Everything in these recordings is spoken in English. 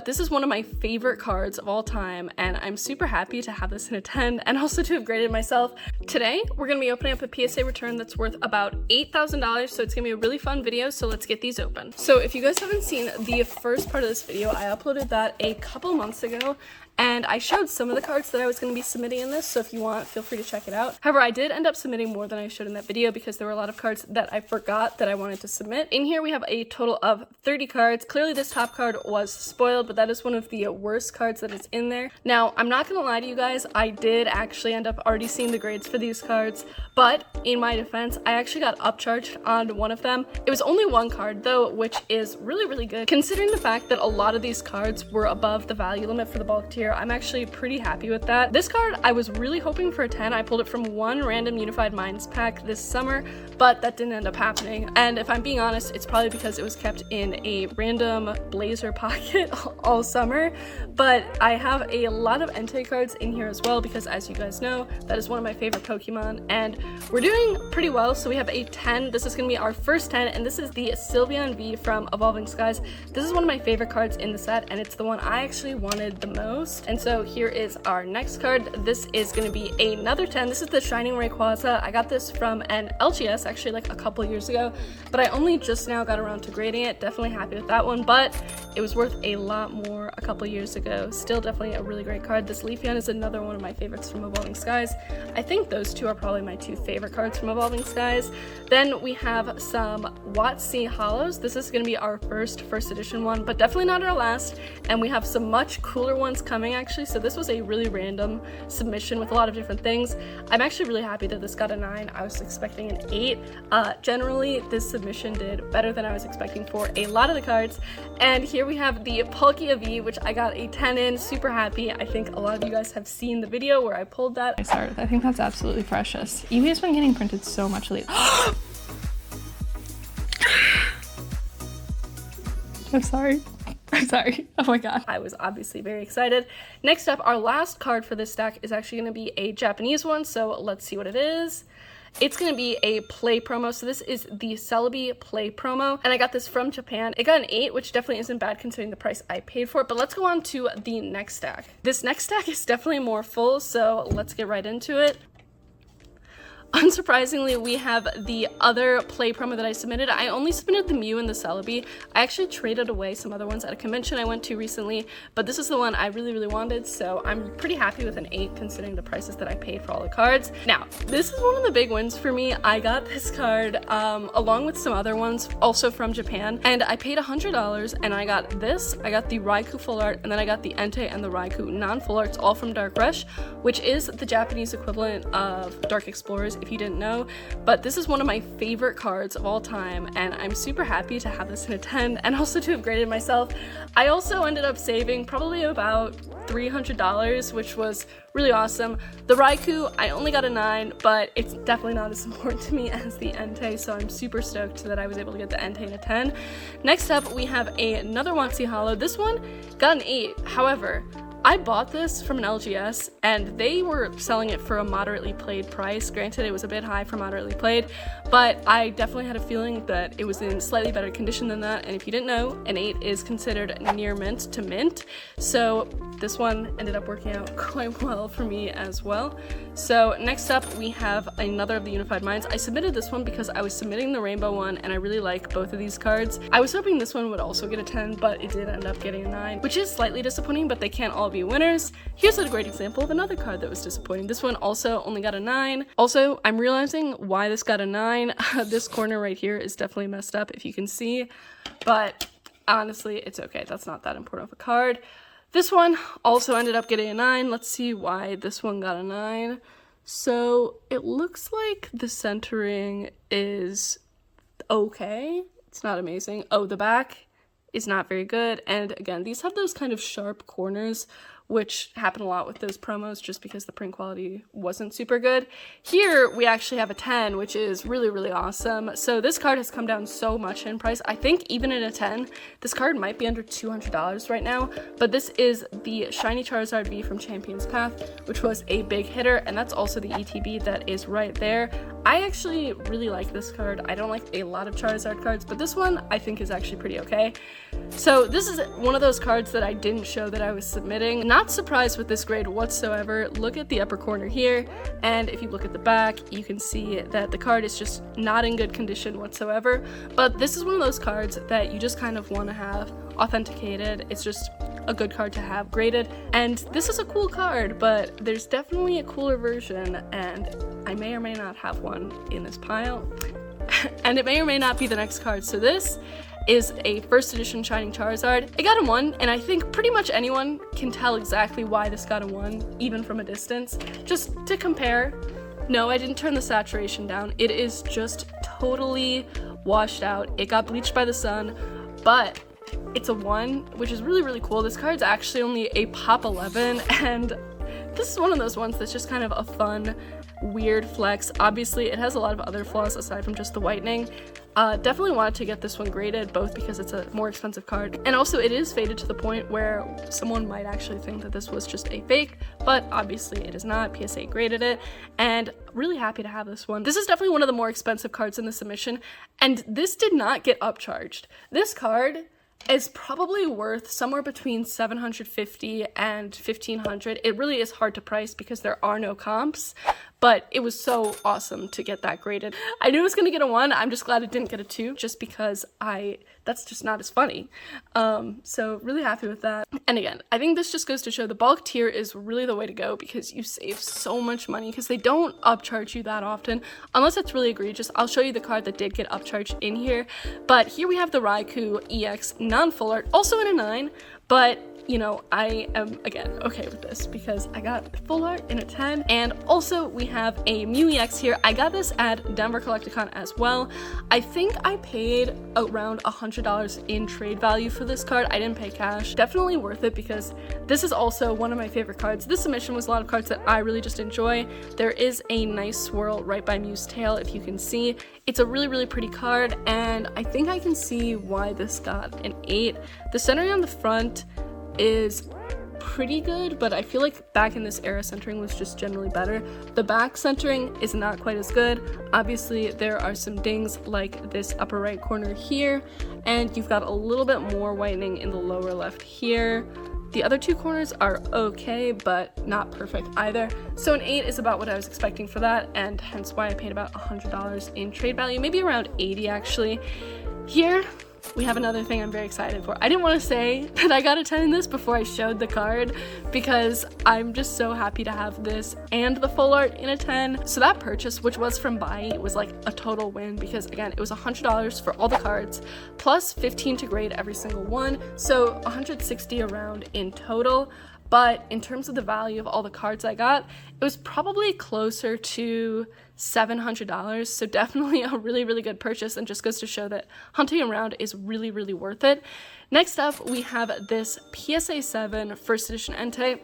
this is one of my favorite cards of all time, and I'm super happy to have this in a 10 and also to have graded myself. Today, we're going to be opening up a PSA return that's worth about $8,000, so it's going to be a really fun video, so let's get these open. So if you guys haven't seen the first part of this video, I uploaded that a couple months ago, and I showed some of the cards that I was going to be submitting in this, so if you want, feel free to check it out. However, I did end up submitting more than I showed in that video because there were a lot of cards that I forgot that I wanted to submit. In here, we have a total of 30 cards. Clearly, this top card was spoiled, but that is one of the worst cards that is in there. Now, I'm not going to lie to you guys, I did actually end up already seeing the grades for these cards, but in my defense, I actually got upcharged on one of them. It was only one card, though, which is really good. Considering the fact that a lot of these cards were above the value limit for the bulk tier, I'm actually pretty happy with that. This card, I was really hoping for a 10. I pulled it from one random Unified Minds pack this summer, but that didn't end up happening. And if I'm being honest, it's probably because it was kept in a random blazer pocket all summer. But I have a lot of Entei cards in here as well because, as you guys know, that is one of my favorite Pokemon, and we're doing pretty well. So we have a 10. This is going to be our first 10, and this is the Sylveon V from Evolving Skies. This is one of my favorite cards in the set, and it's the one I actually wanted the most. And so here is our next card. This is going to be another 10. This is the Shining Rayquaza. I got this from an LGS actually like a couple years ago, but I only just now got around to grading it. Definitely happy with that one, but it was worth a lot more a couple years ago. Still definitely a really great card. This Leafeon is another one of my favorites from Evolving Skies. I think those two are probably my two favorite cards from Evolving Skies. Then we have some WotC Hollows. This is going to be our first edition one, but definitely not our last, and we have some much cooler ones coming actually. So this was a really random submission with a lot of different things. I'm actually really happy that this got a 9. I was expecting an 8. Generally, this submission did better than I was expecting for a lot of the cards. And here we have the Palkia V, which I got a 10 in. Super happy. I think a lot of you guys have seen the video where I pulled that. I think that's absolutely precious. Eevee has been getting printed so much lately. I'm sorry. Oh my god. I was obviously very excited. Next up, our last card for this stack is actually going to be a Japanese one, so let's see what it is. It's going to be a play promo. So this is the Celebi play promo, and I got this from Japan. It got an 8, which definitely isn't bad considering the price I paid for it, but let's go on to the next stack. This next stack is definitely more full, so let's get right into it. Unsurprisingly, we have the other play promo that I submitted. I only submitted the Mew and the Celebi. I actually traded away some other ones at a convention I went to recently, but this is the one I really wanted, so I'm pretty happy with an 8 considering the prices that I paid for all the cards. Now, this is one of the big wins for me. I got this card along with some other ones also from Japan, and I paid $100, and I got this, I got the Raikou full art, and then I got the Entei and the Raikou non-full arts, all from Dark Rush, which is the Japanese equivalent of Dark Explorers, if you didn't know. But this is one of my favorite cards of all time, and I'm super happy to have this in a 10 and also to have graded myself. I also ended up saving probably about $300, which was really awesome. The Raikou, I only got a 9, but it's definitely not as important to me as the Entei, so I'm super stoked that I was able to get the Entei in a 10. Next up, we have another WotC Hollow. This one got an 8. However, I bought this from an LGS, and they were selling it for a moderately played price. Granted, it was a bit high for moderately played, but I definitely had a feeling that it was in slightly better condition than that, and if you didn't know, an 8 is considered near mint to mint, so this one ended up working out quite well for me as well. So next up, we have another of the Unified Minds. I submitted this one because I was submitting the Rainbow one, and I really like both of these cards. I was hoping this one would also get a 10, but it did end up getting a 9, which is slightly disappointing, but they can't all be winners. Here's a great example of another card that was disappointing. This one also only got a 9. Also, I'm realizing why this got a 9. This corner right here is definitely messed up, if you can see, but honestly, it's okay. That's not that important of a card. This one also ended up getting a 9. Let's see why this one got a 9. So it looks like the centering is okay. It's not amazing. Oh, the back is not very good. And again, these have those kind of sharp corners, which happened a lot with those promos just because the print quality wasn't super good. Here, we actually have a 10, which is really, really awesome. So this card has come down so much in price. I think even in a 10, this card might be under $200 right now, but this is the Shiny Charizard V from Champion's Path, which was a big hitter, and that's also the ETB that is right there. I actually really like this card. I don't like a lot of Charizard cards, but this one I think is actually pretty okay. So this is one of those cards that I didn't show that I was submitting. Not surprised with this grade whatsoever. Look at the upper corner here, and if you look at the back, you can see that the card is just not in good condition whatsoever. But this is one of those cards that you just kind of want to have authenticated. It's just a good card to have graded, and this is a cool card, but there's definitely a cooler version, and I may or may not have one in this pile. And it may or may not be the next card. So this is a first edition Shining Charizard. It got a 1, and I think pretty much anyone can tell exactly why this got a 1, even from a distance. Just to compare, no, I didn't turn the saturation down. It is just totally washed out. It got bleached by the sun, but it's a 1, which is really, really cool. This card's actually only a pop 11, and this is one of those ones that's just kind of a fun, weird flex. Obviously, it has a lot of other flaws aside from just the whitening. Definitely wanted to get this one graded, both because it's a more expensive card, and also it is faded to the point where someone might actually think that this was just a fake, but obviously it is not. PSA graded it, and really happy to have this one. This is definitely one of the more expensive cards in the submission, and this did not get upcharged. This card is probably worth somewhere between $750 and $1,500. It really is hard to price because there are no comps, but it was so awesome to get that graded. I knew it was gonna get a 1. I'm just glad it didn't get a 2, just because that's just not as funny. So really happy with that. And again, I think this just goes to show the bulk tier is really the way to go, because you save so much money, because they don't upcharge you that often, unless it's really egregious. I'll show you the card that did get upcharged in here, but here we have the Raikou EX non-full art, also in a 9, but you know, I am, again, okay with this because I got full art in a 10, and also we have a Mew EX here. I got this at Denver Collecticon as well. I think I paid around $100 in trade value for this card. I didn't pay cash. Definitely worth it because this is also one of my favorite cards. This submission was a lot of cards that I really just enjoy. There is a nice swirl right by Mew's tail, if you can see. It's a really, really pretty card, and I think I can see why this got an 8. The centering on the front is pretty good, but I feel like back in this era centering was just generally better. The back centering is not quite as good. Obviously there are some dings like this upper right corner here, and you've got a little bit more whitening in the lower left here. The other two corners are okay, but not perfect either. So an 8 is about what I was expecting for that, and hence why I paid about $100 in trade value, maybe around 80 actually. Here we have another thing I'm very excited for. I didn't want to say that I got a 10 in this before I showed the card, because I'm just so happy to have this and the full art in a 10. So that purchase, which was from Bai, was like a total win, because again, it was $100 for all the cards, plus 15 to grade every single one, so 160 around in total. But in terms of the value of all the cards I got, it was probably closer to $700, so definitely a really, really good purchase, and just goes to show that hunting around is really, really worth it. Next up, we have this PSA 7 first edition Entei.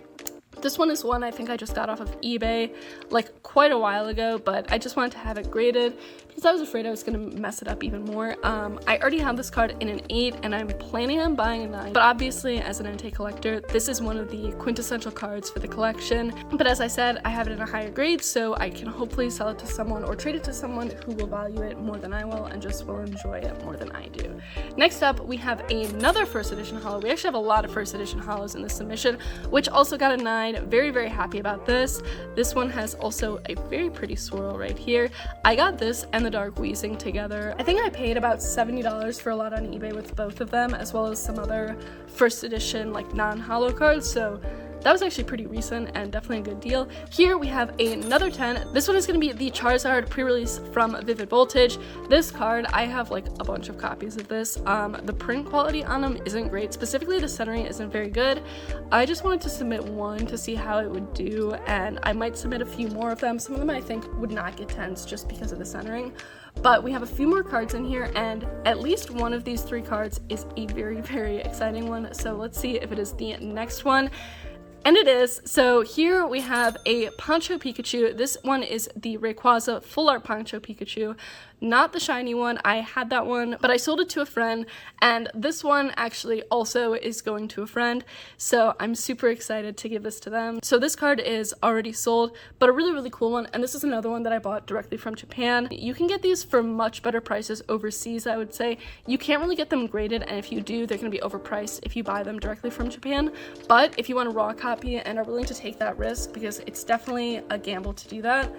This one is one I think I just got off of eBay like quite a while ago, but I just wanted to have it graded because I was afraid I was going to mess it up even more. I already have this card in an 8, and I'm planning on buying a 9, but obviously as an Entei collector, this is one of the quintessential cards for the collection. But as I said, I have it in a higher grade, so I can hopefully sell it to someone or trade it to someone who will value it more than I will and just will enjoy it more than I do. Next up, we have another first edition holo. We actually have a lot of first edition holos in this submission, which also got a 9. Very, very happy about this. This one has also a very pretty swirl right here. I got this and the Dark Wheezing together. I think I paid about $70 for a lot on eBay with both of them, as well as some other first edition like non-holo cards, so that was actually pretty recent and definitely a good deal. Here we have another 10. This one is going to be the Charizard pre-release from Vivid Voltage. This card, I have like a bunch of copies of this. The print quality on them isn't great. Specifically, the centering isn't very good. I just wanted to submit one to see how it would do, and I might submit a few more of them. Some of them I think would not get 10s just because of the centering. But we have a few more cards in here, and at least one of these 3 cards is a very, very exciting one. So let's see if it is the next one. And it is. So here we have a Poncho Pikachu. This one is the Rayquaza Full Art Poncho Pikachu, not the shiny one. I had that one, but I sold it to a friend, and this one actually also is going to a friend, so I'm super excited to give this to them. So this card is already sold, but a really cool one, and this is another one that I bought directly from Japan. You can get these for much better prices overseas, I would say. You can't really get them graded, and if you do, they're going to be overpriced if you buy them directly from Japan. But if you want a raw copy and are willing to take that risk, because it's definitely a gamble to do that,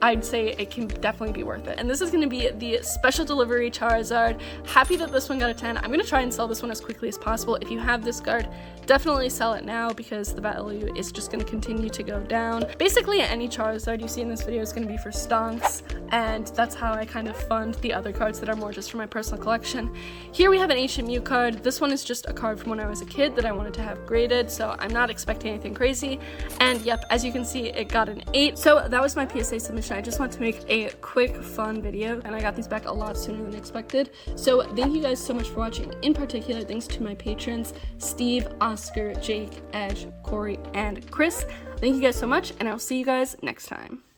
I'd say it can definitely be worth it. And this is going to be the special delivery Charizard. Happy that this one got a 10. I'm going to try and sell this one as quickly as possible. If you have this card, definitely sell it now because the value is just going to continue to go down. Basically, any Charizard you see in this video is going to be for stonks, and that's how I kind of fund the other cards that are more just for my personal collection. Here we have an Ancient Mew card. This one is just a card from when I was a kid that I wanted to have graded, so I'm not expecting anything crazy. And yep, as you can see, it got an 8. So that was my PSA submission. I just want to make a quick fun video, and I got these back a lot sooner than expected. So thank you guys so much for watching. In particular, thanks to my patrons, Steve, Oscar, Jake, Edge, Corey, and Chris. Thank you guys so much, and I'll see you guys next time.